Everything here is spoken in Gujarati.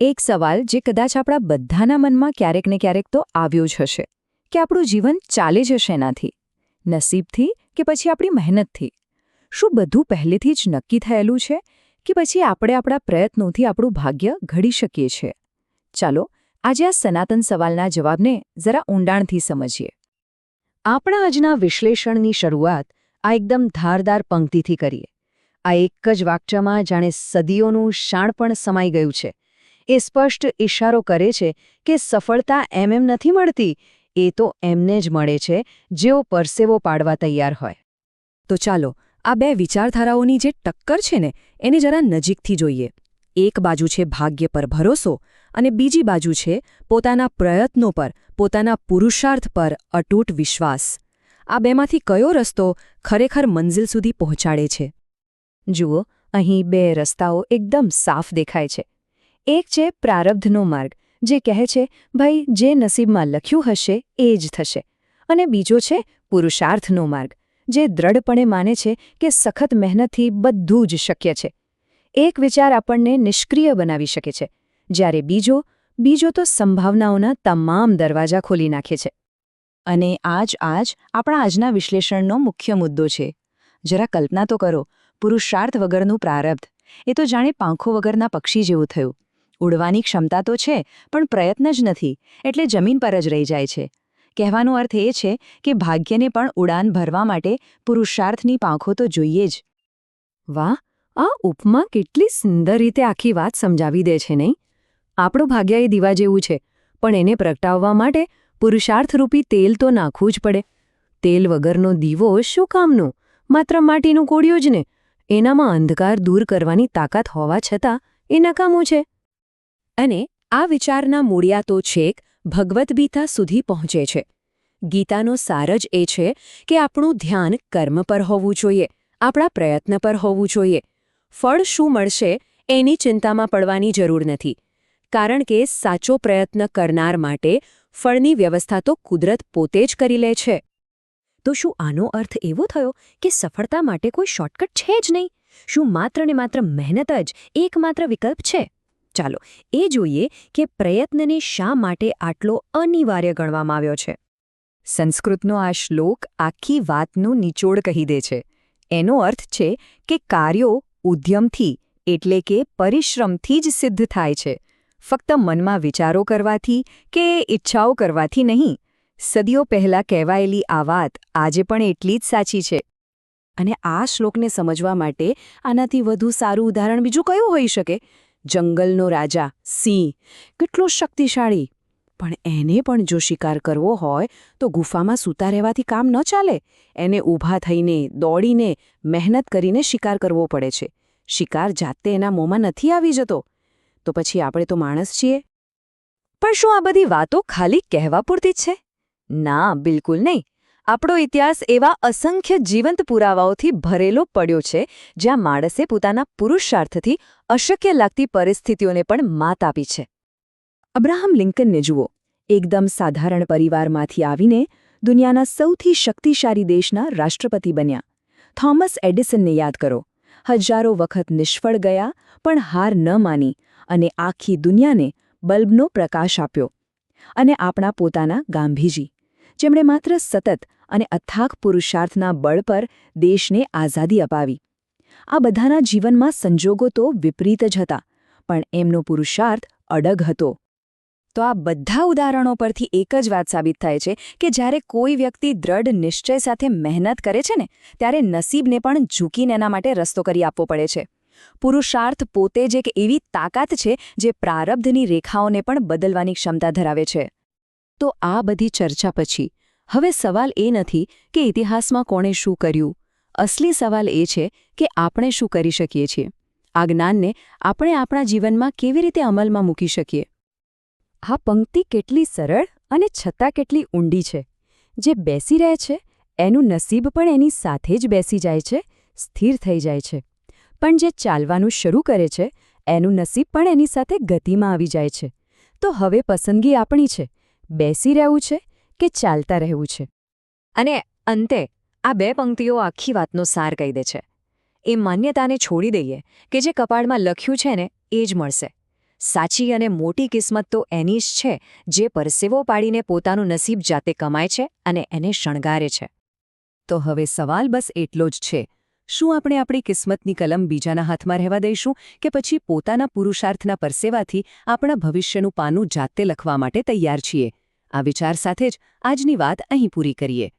એક સવાલ જે કદાચ આપણા બધાના મનમાં ક્યારેક ને ક્યારેક તો આવ્યો જ હશે કે આપણું જીવન ચાલે જ શેનાથી? નસીબથી કે પછી આપણી મહેનતથી? શું બધું પહેલેથી જ નક્કી થયેલું છે કે પછી આપણે આપણા પ્રયત્નોથી આપણું ભાગ્ય ઘડી શકીએ છીએ? ચાલો આજે આ સનાતન સવાલના જવાબને જરા ઊંડાણથી સમજીએ. આપણા આજના વિશ્લેષણની શરૂઆત આ એકદમ ધારદાર પંક્તિથી કરીએ. આ એક જ વાક્યમાં જાણે સદીઓનું શાણપણ સમાઈ ગયું છે. એ સ્પષ્ટ ઇશારો કરે છે કે સફળતા એમ નથી મળતી, એ તો એમને જ મળે છે જેઓ પરસેવો પાડવા તૈયાર હોય. તો ચાલો આ બે વિચારધારાઓની જે ટક્કર છે ને એને જરા નજીકથી જોઈએ. એક બાજુ છે ભાગ્ય પર ભરોસો અને બીજી બાજુ છે પોતાના પ્રયત્નો પર, પોતાના પુરુષાર્થ પર અતૂટ વિશ્વાસ. આ બેમાંથી કયો રસ્તો ખરેખર મંઝિલ સુધી પહોંચાડે છે? જુઓ, અહીં બે રસ્તાઓ એકદમ સાફ દેખાય છે. એક છે પ્રારબ્ધનો માર્ગ, જે કહે છે ભાઈ જે નસીબમાં લખ્યું હશે એ જ થશે. અને બીજો છે પુરુષાર્થનો માર્ગ, જે દ્રઢપણે માને છે કે સખત મહેનતથી બધું જ શક્ય છે. એક વિચાર આપણને નિષ્ક્રિય બનાવી શકે છે, જ્યારે બીજો તો સંભાવનાઓના તમામ દરવાજા ખોલી નાખે છે. અને આ જ આપણા આજના વિશ્લેષણનો મુખ્ય મુદ્દો છે. જરા કલ્પના તો કરો, પુરુષાર્થ વગરનું પ્રારબ્ધ, એ તો જાણે પાંખો વગરના પક્ષી જેવું થયું. ઉડવાની ક્ષમતા તો છે, પણ પ્રયત્ન જ નથી, એટલે જમીન પર જ રહી જાય છે. કહેવાનો અર્થ એ છે કે ભાગ્યને પણ ઉડાન ભરવા માટે પુરુષાર્થની પાંખો તો જોઈએ જ. વાહ, આ ઉપમા કેટલી સુંદર રીતે આખી વાત સમજાવી દે છે, નહીં? આપણું ભાગ્ય એ દીવા જેવું છે, પણ એને પ્રગટાવવા માટે પુરુષાર્થરૂપી તેલ તો નાખવું જ પડે. તેલ વગરનો દીવો શું કામનું? માત્ર માટીનું કોડિયું જ ને. એનામાં અંધકાર દૂર કરવાની તાકાત હોવા છતાં એ નકામું છે. અને આ વિચારના મૂળિયા તો છેક ભગવદ્ ગીતા સુધી પહોંચે છે. ગીતાનો સાર જ એ છે કે આપણું ધ્યાન કર્મ પર હોવું જોઈએ, આપણા પ્રયત્ન પર હોવું જોઈએ. ફળ શું મળશે એની ચિંતામાં પડવાની જરૂર નથી, કારણ કે સાચો પ્રયત્ન કરનાર માટે ફળની વ્યવસ્થા તો કુદરત પોતે જ કરી લે છે. તો શું આનો અર્થ એવો થયો કે સફળતા માટે કોઈ શોર્ટકટ છે જ નહીં? શું માત્ર ને માત્ર મહેનત જ એકમાત્ર વિકલ્પ છે? ચાલો એ જોઈએ કે પ્રયત્નને શા માટે આટલો અનિવાર્ય ગણવામાં આવ્યો છે. સંસ્કૃતનો આ શ્લોક આખી વાતનું નિચોડ કહી દે છે. એનો અર્થ છે કે કાર્યો ઉદ્યમથી, એટલે કે પરિશ્રમથી જ સિદ્ધ થાય છે. ફક્ત મનમાં વિચારો કરવાથી કે ઈચ્છાઓ કરવાથી નહીં. સદીઓ પહેલાં કહેવાયેલી આ વાત આજે પણ એટલી જ સાચી છે. અને આ શ્લોકને સમજવા માટે આનાથી વધુ સારું ઉદાહરણ બીજું કયું હોઈ શકે? જંગલનો રાજા સિંહ કેટલો શક્તિશાળી, પણ એને પણ જો શિકાર કરવો હોય તો ગુફામાં સૂતા રહેવાથી કામ ન ચાલે. એને ઊભા થઈને, દોડીને, મહેનત કરીને શિકાર કરવો પડે છે. શિકાર જાતે એના મોંમાં નથી આવી જતો. તો પછી આપણે તો માણસ છીએ. પણ શું આ બધી વાતો ખાલી કહેવા પૂરતી જ છે? ના, બિલકુલ નહીં. આપણો ઇતિહાસ એવા અસંખ્ય જીવંત પુરાવાઓથી ભરેલો પડ્યો છે, જ્યાં માણસે પોતાના પુરુષાર્થથી અશક્ય લાગતી પરિસ્થિતિઓને પણ માત આપી છે. અબ્રાહમ લિંકનને જુઓ, એકદમ સાધારણ પરિવારમાંથી આવીને દુનિયાના સૌથી શક્તિશાળી દેશના રાષ્ટ્રપતિ બન્યા. થોમસ એડિસનને યાદ કરો, હજારો વખત નિષ્ફળ ગયા પણ હાર ન માની અને આખી દુનિયાને બલ્બનો પ્રકાશ આપ્યો. અને આપણા પોતાના ગાંધીજી, જેમણે માત્ર સતત અને અથાગ પુરુષાર્થના બળ પર દેશને આઝાદી અપાવી. આ બધાના જીવનમાં સંજોગો તો વિપરીત જ હતા, પણ એમનો પુરુષાર્થ અડગ હતો. તો આ બધા ઉદાહરણો પરથી એક જ વાત સાબિત થાય છે કે જ્યારે કોઈ વ્યક્તિ દ્રઢ નિશ્ચય સાથે મહેનત કરે છે ને, ત્યારે નસીબને પણ ઝૂકીને એના માટે રસ્તો કરી આપવો પડે છે. પુરુષાર્થ પોતે જ એક એવી તાકાત છે જે પ્રારબ્ધની રેખાઓને પણ બદલવાની ક્ષમતા ધરાવે છે. તો આ બધી ચર્ચા પછી હવે સવાલ એ નથી કે ઇતિહાસમાં કોણે શું કર્યું. અસલી સવાલ એ છે કે આપણે શું કરી શકીએ છીએ. આ જ્ઞાનને આપણે આપણા જીવનમાં કેવી રીતે અમલમાં મૂકી શકીએ. આ પંક્તિ કેટલી સરળ અને છતાં કેટલી ઊંડી છે. જે બેસી રહે છે એનું નસીબ પણ એની સાથે જ બેસી જાય છે, સ્થિર થઈ જાય છે. પણ જે ચાલવાનું શરૂ કરે છે એનું નસીબ પણ એની સાથે ગતિમાં આવી જાય છે. તો હવે પસંદગી આપણી છે, બેસી રહેવું છે કે ચાલતા રહેવું છે. અને અંતે આ બે પંક્તિઓ આખી વાતનો સાર કહી દે છે. એ માન્યતાને છોડી દઈએ કે જે કપાળમાં લખ્યું છે ને એ જ મળશે. સાચી અને મોટી કિસ્મત તો એની જ છે જે પરસેવો પાડીને પોતાનું નસીબ જાતે કમાય છે અને એને શણગારે છે. તો હવે સવાલ બસ એટલો જ છે, શું આપણે આપણી કિસ્મતની કલમ બીજાના હાથમાં રહેવા દઈશું કે પછી પોતાના પુરુષાર્થના પરસેવાથી આપણા ભવિષ્યનું પાનું જાતે લખવા માટે તૈયાર છીએ? આ વિચાર સાથે જ આજની વાત અહીં પૂરી કરીએ.